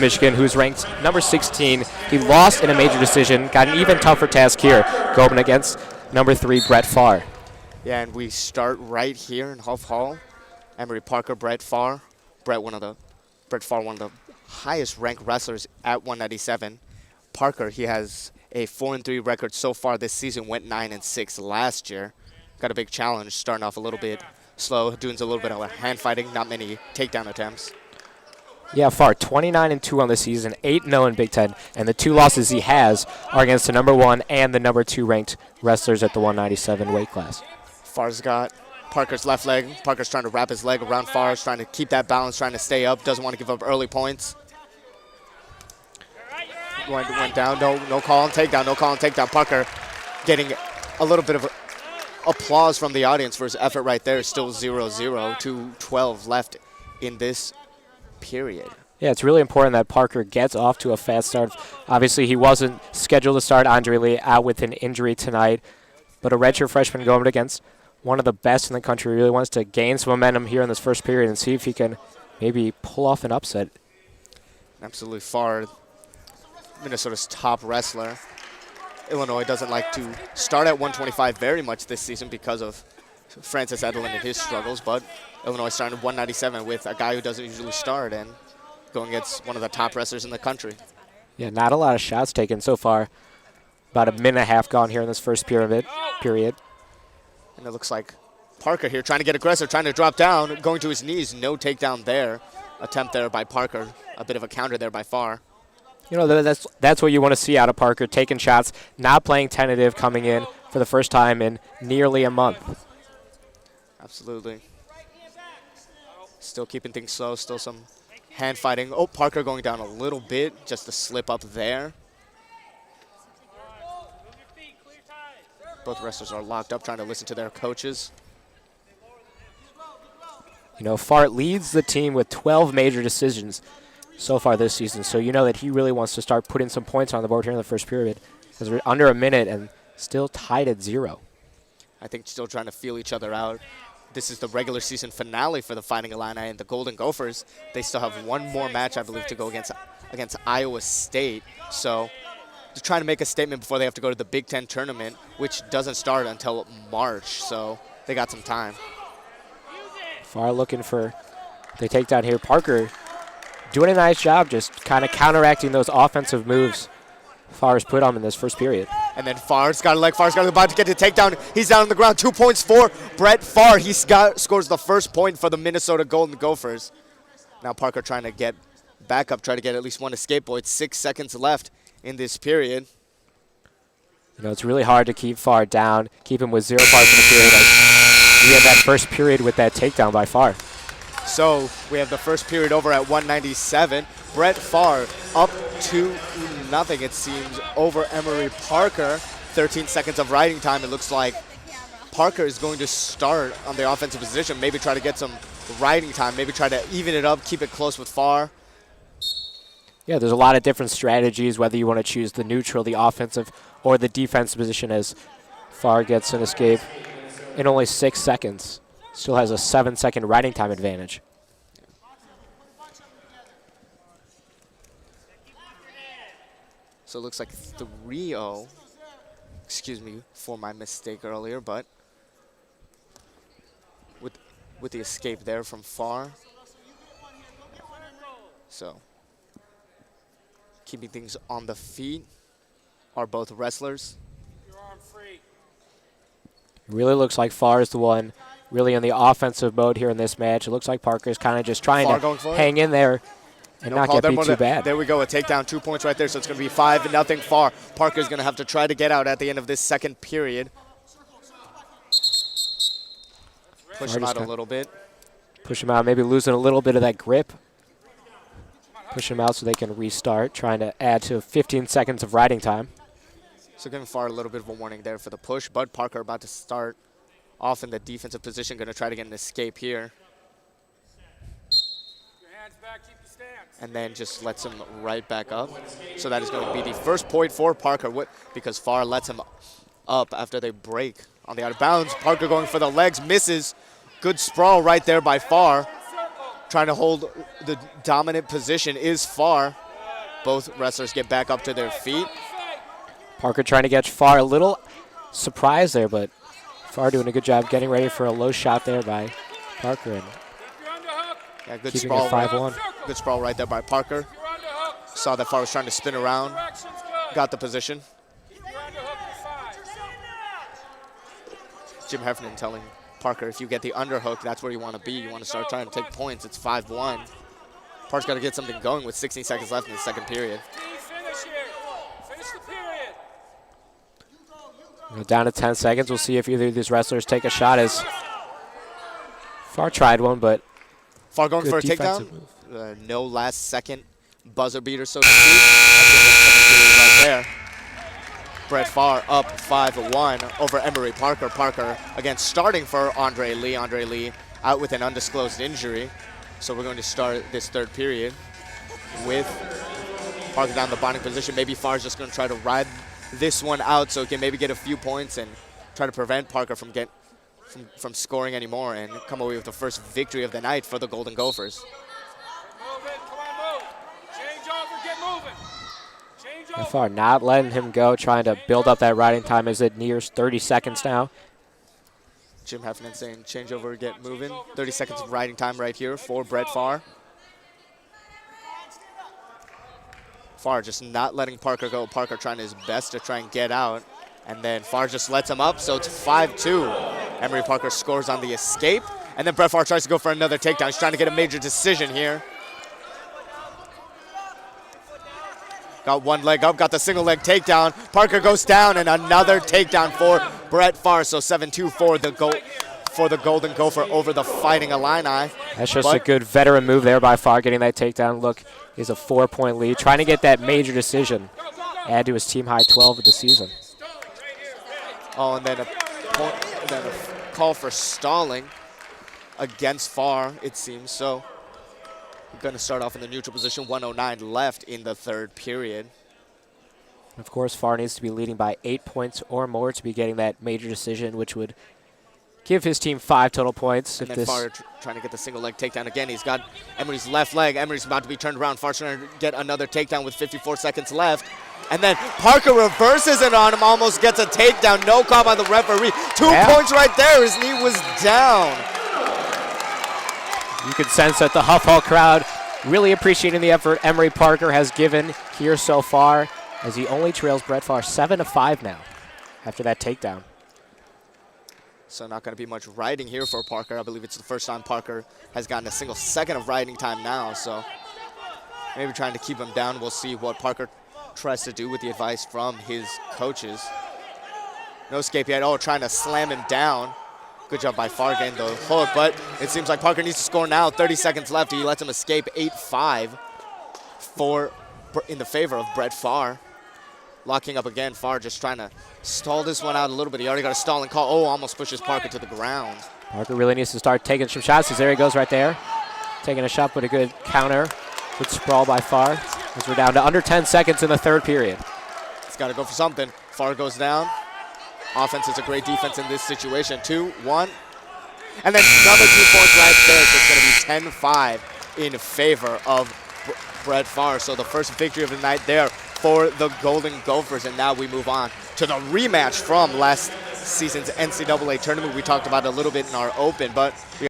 Michigan, who's ranked number 16. He lost in a major decision, got an even tougher task here, going against number 3, Brett Pfarr. Yeah, and we start right here in Huff Hall. Emery Parker, Brett Pfarr. Brett Pfarr, one of the highest ranked wrestlers at 197. Parker, he has a 4-3 record so far this season, went 9-6 last year. Got a big challenge, starting off a little bit slow, doing a little bit of hand fighting, not many takedown attempts. Yeah, Pfarr, 29-2 on the season, 8-0 in Big Ten, and the 2 losses he has are against the number 1 and the number 2 ranked wrestlers at the 197 weight class. Pfarr's got Parker's left leg. Parker's trying to wrap his leg around Pfarr's, trying to keep that balance, trying to stay up, doesn't want to give up early points. Went down, no call on takedown, no call on takedown. Parker getting a little bit of applause from the audience for his effort right there. Still 0-0, 2:12 left in this period. Yeah, it's really important that Parker gets off to a fast start. Obviously, he wasn't scheduled to start. Andre Lee out with an injury tonight. But a redshirt freshman going against one of the best in the country really wants to gain some momentum here in this first period and see if he can maybe pull off an upset. Absolutely. Pfarr, Minnesota's top wrestler. Illinois doesn't like to start at 125 very much this season because of Francis Edelin and his struggles, but Illinois starting at 197 with a guy who doesn't usually start and going against one of the top wrestlers in the country. Yeah, not a lot of shots taken so far. About a minute and a half gone here in this first period. And it looks like Parker here trying to get aggressive, trying to drop down, going to his knees. No takedown there. Attempt there by Parker. A bit of a counter there by Pfarr. You know, that's what you want to see out of Parker, taking shots, not playing tentative, coming in for the first time in nearly a month. Absolutely. Still keeping things slow, still some hand fighting. Oh, Parker going down a little bit, just a slip up there. Both wrestlers are locked up, trying to listen to their coaches. You know, Pfarr leads the team with 12 major decisions so far this season, so you know that he really wants to start putting some points on the board here in the first period, because we're under a minute and still tied at 0. I think still trying to feel each other out. This is the regular season finale for the Fighting Illini and the Golden Gophers. They still have one more match, I believe, to go against Iowa State. So they're trying to make a statement before they have to go to the Big Ten tournament, which doesn't start until March. So they got some time. Pfarr looking for the takedown here. Parker doing a nice job just kind of counteracting those offensive moves Pfarr's put on in this first period. And then Pfarr's got a leg. Pfarr's about to get the takedown. He's down on the ground. 2 points for Brett Pfarr. He scores the first point for the Minnesota Golden Gophers. Now Parker trying to get back up, try to get at least one escape point. 6 seconds left in this period. You know, it's really hard to keep Pfarr down, keep him with 0 parts in the period. Like we had that first period with that takedown by Pfarr. So we have the first period over at 197. Brett Pfarr up 2-0, it seems, over Emery Parker. 13 seconds of riding time. It looks like Parker is going to start on the offensive position, maybe try to get some riding time, maybe try to even it up, keep it close with Pfarr. Yeah, there's a lot of different strategies, whether you want to choose the neutral, the offensive, or the defensive position, as Pfarr gets an escape in only 6 seconds. Still has a 7-second riding time advantage. So it looks like 3-0. Excuse me for my mistake earlier, but with the escape there from Pfarr. So keeping things on the feet are both wrestlers. It really looks like Pfarr is the one really in the offensive mode here in this match. It looks like Parker's kind of just trying to hang in there and not get beat too bad. There we go, a takedown, 2 points right there, so it's going to be 5-0 Pfarr. Parker's going to have to try to get out at the end of this second period. Push him out a little bit. Push him out, maybe losing a little bit of that grip. Push him out so they can restart, trying to add to 15 seconds of riding time. So giving Pfarr a little bit of a warning there for the push, but Parker about to start off in the defensive position, going to try to get an escape here. And then just lets him right back up. So that is going to be the first point for Parker, because Pfarr lets him up after they break on the out of bounds. Parker going for the legs, misses. Good sprawl right there by Pfarr. Trying to hold the dominant position is Pfarr. both wrestlers get back up to their feet. Parker trying to get Pfarr a little surprised there, but Pfarr doing a good job getting ready for a low shot there by Parker. And yeah, good keeping sprawl. it 5-1. Good sprawl right there by Parker. Saw that Pfarr was trying to spin around. Got the position. Jim Heffernan telling Parker, if you get the underhook, that's where you want to be. You want to start trying to take points. It's 5-1. Parker's got to get something going with 16 seconds left in the second period. We're down to 10 seconds. We'll see if either of these wrestlers take a shot as Pfarr tried one, but Pfarr going for a defensive takedown. No last second buzzer beater, so to speak. That's what the second period right there. Brett Pfarr up 5-1 over Emery Parker. Parker, again, starting for Andre Lee. Andre Lee out with an undisclosed injury. So we're going to start this third period with Parker down the bonding position. Maybe Pfarr's just going to try to ride this one out so he can maybe get a few points and try to prevent Parker from scoring anymore and come away with the first victory of the night for the Golden Gophers. Pfarr not letting him go, trying to build up that riding time as it nears 30 seconds now. Jim Heffernan saying change over, get moving. 30 seconds of riding time right here for Brett Pfarr. Pfarr just not letting Parker go. Parker trying his best to try and get out. And then Pfarr just lets him up, so it's 5-2. Emery Parker scores on the escape. And then Brett Pfarr tries to go for another takedown. He's trying to get a major decision here. Got one leg up, got the single leg takedown. Parker goes down, and another takedown for Brett Pfarr. So 7-2 for the Golden Gopher over the Fighting Illini. That's just a good veteran move there by Pfarr, getting that takedown. Look, he's a 4-point lead, trying to get that major decision, add to his team high 12 of the season. Oh, and then a call for stalling against Pfarr, it seems. So we're going to start off in the neutral position, 1:09 left in the third period. Of course, Pfarr needs to be leading by 8 points or more to be getting that major decision, which would give his team 5 total points. And then Pfarr trying to get the single leg takedown again. He's got Emery's left leg. Emery's about to be turned around. Pfarr's trying to get another takedown with 54 seconds left. And then Parker reverses it on him, almost gets a takedown. No call by the referee. 2 points right there. His knee was down. You can sense that the Huff Hall crowd really appreciating the effort Emery Parker has given here so far, as he only trails Brett Pfarr 7-5 now after that takedown. So not going to be much riding here for Parker. I believe it's the first time Parker has gotten a single second of riding time now. So maybe trying to keep him down. We'll see what Parker tries to do with the advice from his coaches. No escape yet. Oh, trying to slam him down. Good job by Pfarr getting the hook, but it seems like Parker needs to score now. 30 seconds left. He lets him escape 8-5 in the favor of Brett Pfarr. Locking up again. Pfarr just trying to stall this one out a little bit. He already got a stalling call. Oh, almost pushes Parker to the ground. Parker really needs to start taking some shots. There he goes right there. Taking a shot, but a good counter. Good sprawl by Pfarr. As we're down to under 10 seconds in the third period. He's got to go for something. Pfarr goes down. Offense is a great defense in this situation. 2-1. And then another 2 points right there. So it's going to be 10-5 in favor of Brett Pfarr. So the first victory of the night there for the Golden Gophers. And now we move on to the rematch from last season's NCAA tournament. We talked about it a little bit in our open, but we